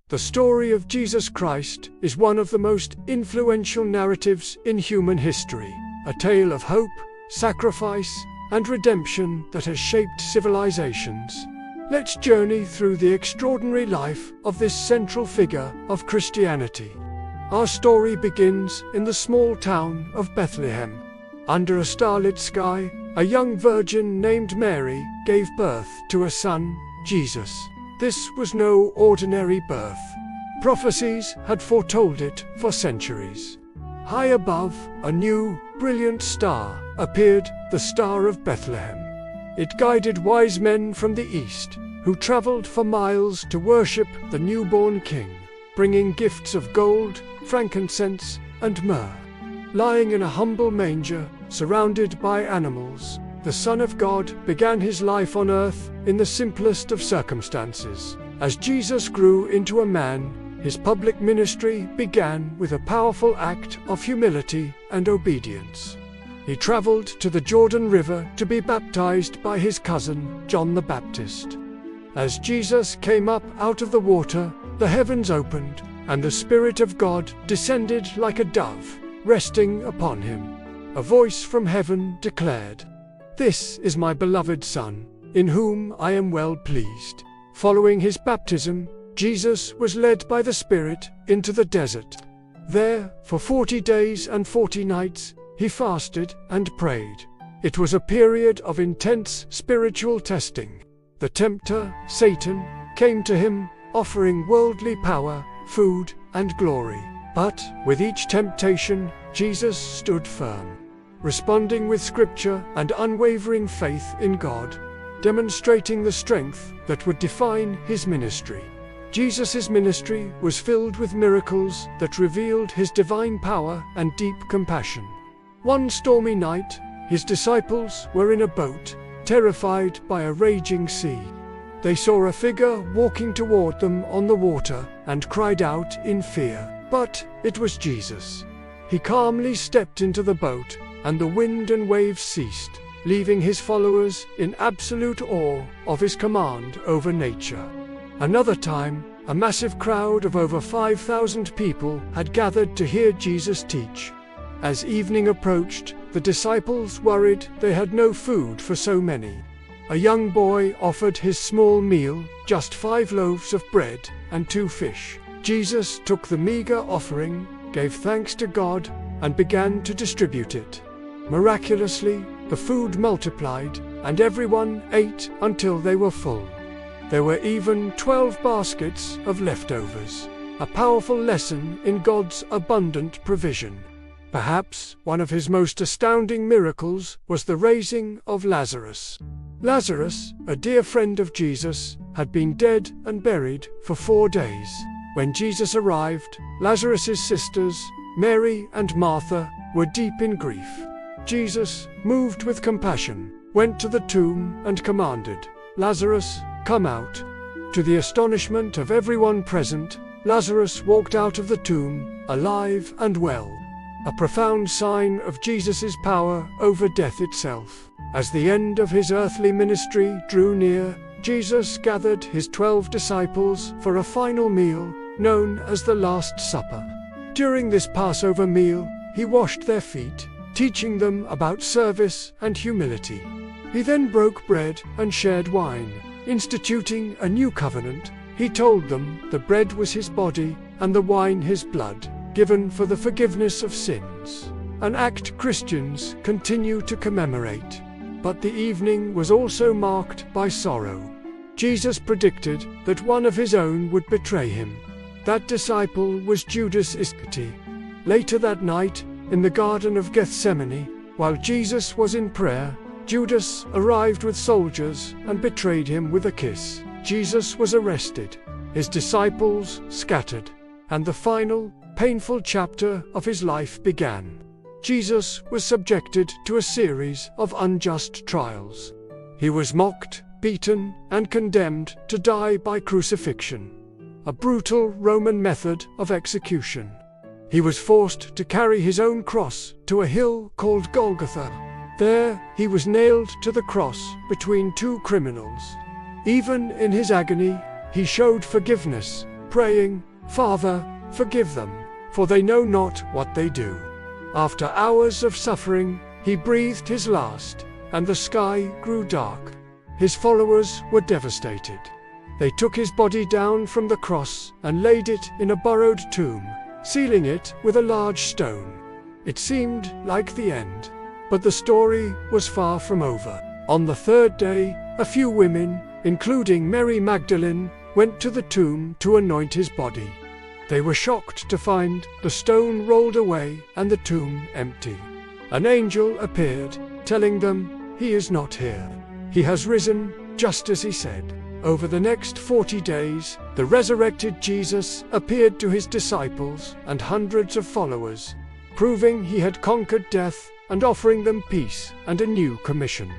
The story of Jesus Christ is one of the most influential narratives in human history, a tale of hope, sacrifice, and redemption that has shaped civilizations. Let's journey through the extraordinary life of this central figure of Christianity. Our story begins in the small town of Bethlehem. Under a starlit sky, a young virgin named Mary gave birth to a son, Jesus. This was no ordinary birth. Prophecies had foretold it for centuries. High above, a new, brilliant star appeared, the Star of Bethlehem. It guided wise men from the east, who traveled for miles to worship the newborn king, bringing gifts of gold, frankincense, and myrrh. Lying in a humble manger, surrounded by animals, the Son of God began his life on earth in the simplest of circumstances. As Jesus grew into a man, his public ministry began with a powerful act of humility and obedience. He traveled to the Jordan River to be baptized by his cousin, John the Baptist. As Jesus came up out of the water, the heavens opened, and the Spirit of God descended like a dove, resting upon him. A voice from heaven declared, "This is my beloved Son, in whom I am well pleased." Following his baptism, Jesus was led by the Spirit into the desert. There, for 40 days and 40 nights, he fasted and prayed. It was a period of intense spiritual testing. The tempter, Satan, came to him, offering worldly power, food, and glory. But with each temptation, Jesus stood firm, responding with scripture and unwavering faith in God, demonstrating the strength that would define his ministry. Jesus' ministry was filled with miracles that revealed his divine power and deep compassion. One stormy night, his disciples were in a boat, terrified by a raging sea. They saw a figure walking toward them on the water and cried out in fear. But it was Jesus. He calmly stepped into the boat, and the wind and waves ceased, leaving his followers in absolute awe of his command over nature. Another time, a massive crowd of over 5,000 people had gathered to hear Jesus teach. As evening approached, the disciples worried they had no food for so many. A young boy offered his small meal, just 5 loaves of bread and 2 fish. Jesus took the meager offering, gave thanks to God, and began to distribute it. Miraculously, the food multiplied, and everyone ate until they were full. There were even 12 baskets of leftovers, a powerful lesson in God's abundant provision. Perhaps one of his most astounding miracles was the raising of Lazarus. Lazarus, a dear friend of Jesus, had been dead and buried for 4 days. When Jesus arrived, Lazarus' sisters, Mary and Martha, were deep in grief. Jesus, moved with compassion, went to the tomb and commanded, "Lazarus, come out." To the astonishment of everyone present, Lazarus walked out of the tomb, alive and well. A profound sign of Jesus' power over death itself. As the end of his earthly ministry drew near, Jesus gathered his 12 disciples for a final meal, known as the Last Supper. During this Passover meal, he washed their feet, teaching them about service and humility. He then broke bread and shared wine, instituting a new covenant. He told them the bread was his body and the wine his blood, given for the forgiveness of sins, an act Christians continue to commemorate. But the evening was also marked by sorrow. Jesus predicted that one of his own would betray him. That disciple was Judas Iscariot. Later that night, in the Garden of Gethsemane, while Jesus was in prayer, Judas arrived with soldiers and betrayed him with a kiss. Jesus was arrested, his disciples scattered, and the final, painful chapter of his life began. Jesus was subjected to a series of unjust trials. He was mocked, beaten, and condemned to die by crucifixion, a brutal Roman method of execution. He was forced to carry his own cross to a hill called Golgotha. There, he was nailed to the cross between 2 criminals. Even in his agony, he showed forgiveness, praying, "Father, forgive them, for they know not what they do." After hours of suffering, he breathed his last, and the sky grew dark. His followers were devastated. They took his body down from the cross and laid it in a borrowed tomb, sealing it with a large stone. It seemed like the end, but the story was far from over. On the third day, a few women, including Mary Magdalene, went to the tomb to anoint his body. They were shocked to find the stone rolled away and the tomb empty. An angel appeared, telling them, "He is not here. He has risen, just as he said." Over the next 40 days, the resurrected Jesus appeared to his disciples and hundreds of followers, proving he had conquered death and offering them peace and a new commission.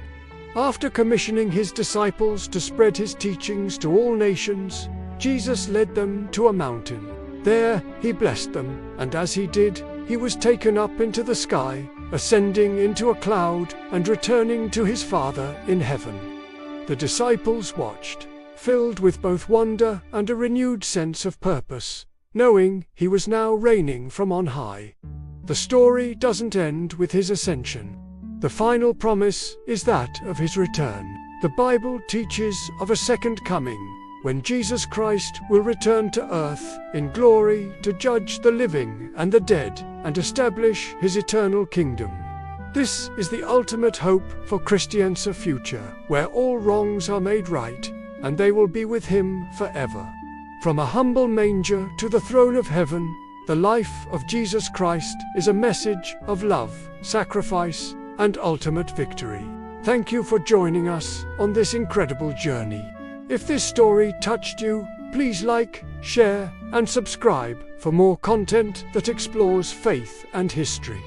After commissioning his disciples to spread his teachings to all nations, Jesus led them to a mountain. There he blessed them, and as he did, he was taken up into the sky, ascending into a cloud and returning to his Father in heaven. The disciples watched, filled with both wonder and a renewed sense of purpose, knowing he was now reigning from on high. The story doesn't end with his ascension. The final promise is that of his return. The Bible teaches of a second coming, when Jesus Christ will return to earth in glory to judge the living and the dead and establish his eternal kingdom. This is the ultimate hope for Christians' future, where all wrongs are made right, and they will be with him forever. From a humble manger to the throne of heaven, the life of Jesus Christ is a message of love, sacrifice, and ultimate victory. Thank you for joining us on this incredible journey. If this story touched you, please like, share, and subscribe for more content that explores faith and history.